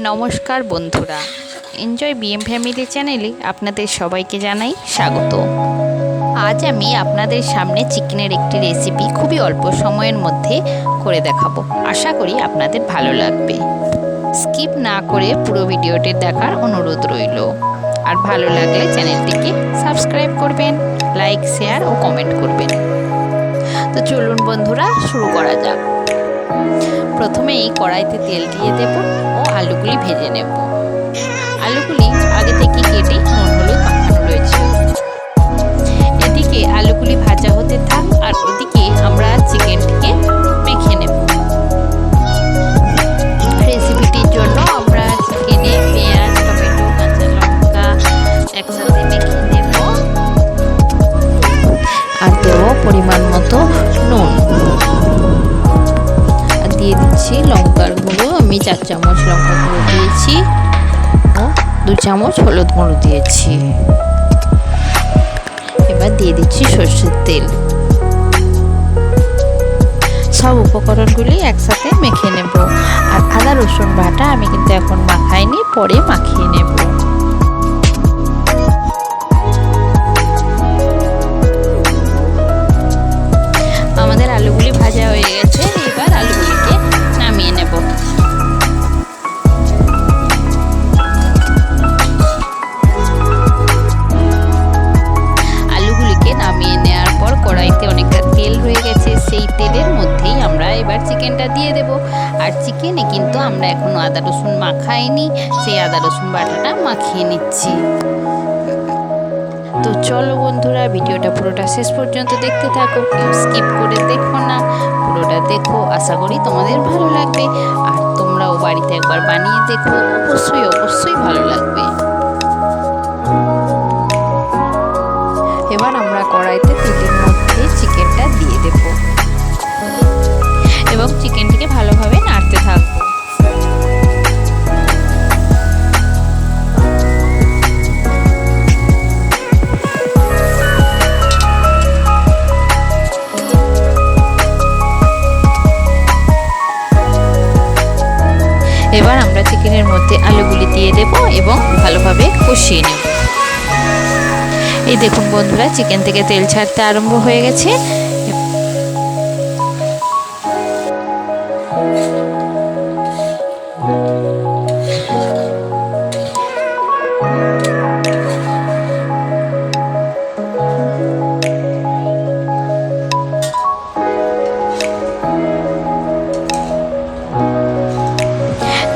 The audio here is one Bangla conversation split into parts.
নমস্কার বন্ধুরা, এনজয় বিএম ফ্যামিলি চ্যানেলে আপনাদের সবাইকে জানাই স্বাগত। আজ আমি আপনাদের সামনে চিকেনের একটি রেসিপি খুবই অল্প সময়ের মধ্যে করে দেখাবো। আশা করি আপনাদের ভালো লাগবে। স্কিপ না করে পুরো ভিডিওটি দেখার অনুরোধ রইল। আর ভালো লাগলে চ্যানেলটিকে সাবস্ক্রাইব করবেন, লাইক, শেয়ার ও কমেন্ট করবেন। তো চলুন বন্ধুরা, শুরু করা যাক। প্রথমে এই কড়াইতে তেল দিয়ে দেব ও আলুগুলি ভেজে নেব। আলুগুলি আগে থেকে কেটে নুন হলুদ মাখানো রয়েছে। এদিকে আলুগুলি ভাজা হতে থাক, আর ওদিকে আমরা চিকেনটিকে মেখে নেব। রেসিপিটির জন্য আমরা চিকেনে পেঁয়াজ, টমেটো, কাঁচা লঙ্কা একসাথে মেখে নেব আর দেব পরিমাণ মতো নুন। দিয়ে দিচ্ছি লঙ্কার গুঁড়ো। আমি 4 চামচ লঙ্কার গুঁড়ো দিয়েছি ও 2 চামচ হলুদ গুঁড়ো দিয়েছি। এবার দিয়ে দিচ্ছি সরষের তেল। সব উপকরণগুলি একসাথে মেখে নেব। আর আদা রসুন বাটা আমি কিন্তু এখন মাখাইনি, পরে মাখিয়ে নেব। আমাদের আলুগুলি ভাজা হয়ে গেছে, এবার আলুগুলিকে নামিয়ে নেব। আলুগুলিকে নামিয়ে নেওয়ার পর কড়াইতে অনেকটা তেল হয়ে গেছে, সেই তেলের মধ্যেই আমরা এবার চিকেনটা দিয়ে দেব। আর চিকেনে কিন্তু আমরা এখনো আদা রসুন মাখাইনি, সেই আদা রসুন বাটাটা মাখিয়ে নিচ্ছি। তো চলো বন্ধুরা, ভিডিওটা পুরোটা শেষ পর্যন্ত দেখতে থাকো, কেউ স্কিপ করে দেখো না, পুরোটা দেখো। আশা করি তোমাদের ভালো লাগবে। আর তোমরাও বাড়িতে একবার বানিয়ে দেখো, অবশ্যই ভালো লাগবে। এবার আমরা কড়াইতে তেলের মধ্যে চিকেনটা দিয়ে দেব এবং চিকেনটিকে ভালোভাবে নাড়তে থাকবো। এবার আমরা চিকেনের মধ্যে আলুগুলি দিয়ে দেব এবং ভালোভাবে কষিয়ে নেব। এই দেখুন বন্ধুরা, চিকেন থেকে তেল ছাড়তে আরম্ভ হয়ে গেছে।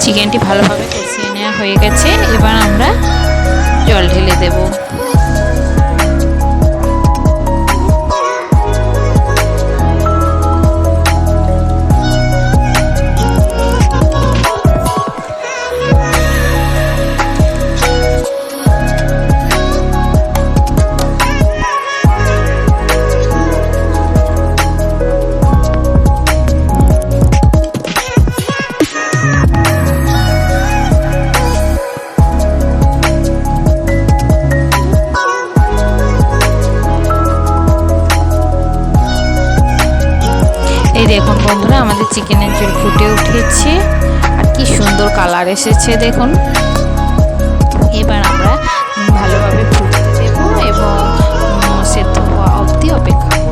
চিকেনটি ভালোভাবে কষিয়ে নেওয়া হয়ে গেছে। এবার আমরা জল ঢেলে দেব। এই দেখুন বন্ধুরা, আমাদের চিকেনের ঝোল ফুটে উঠেছে আর কি সুন্দর কালার এসেছে দেখুন। এবার আমরা ভালোভাবে ফুটতে দেব এবং সেদ্ধ হওয়া অবধি অপেক্ষা করব।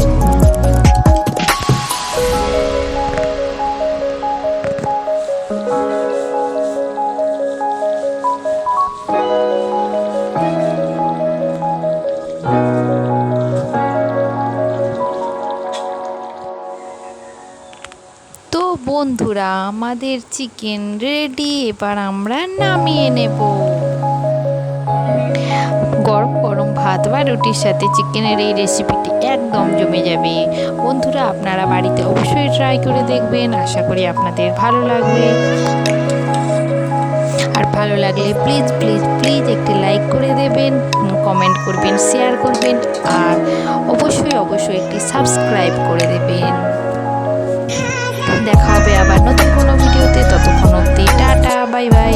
তো বন্ধুরা, আমাদের চিকেন রেডি। এবার আমরা নামিয়ে নেব। গরম গরম ভাত বা রুটির সাথে চিকেনের এই রেসিপিটি একদম জমে যাবে। বন্ধুরা, আপনারা বাড়িতে অবশ্যই ট্রাই করে দেখবেন। আশা করি আপনাদের ভালো লাগবে। আর ভালো লাগলে প্লিজ প্লিজ প্লিজ একটি লাইক করে দেবেন, কমেন্ট করবেন, শেয়ার করবেন আর অবশ্যই একটি সাবস্ক্রাইব করে দেবেন। দেখা হবে আবার নতুন কোনো ভিডিওতে। ততক্ষণ অবধি টাটা, বাই বাই।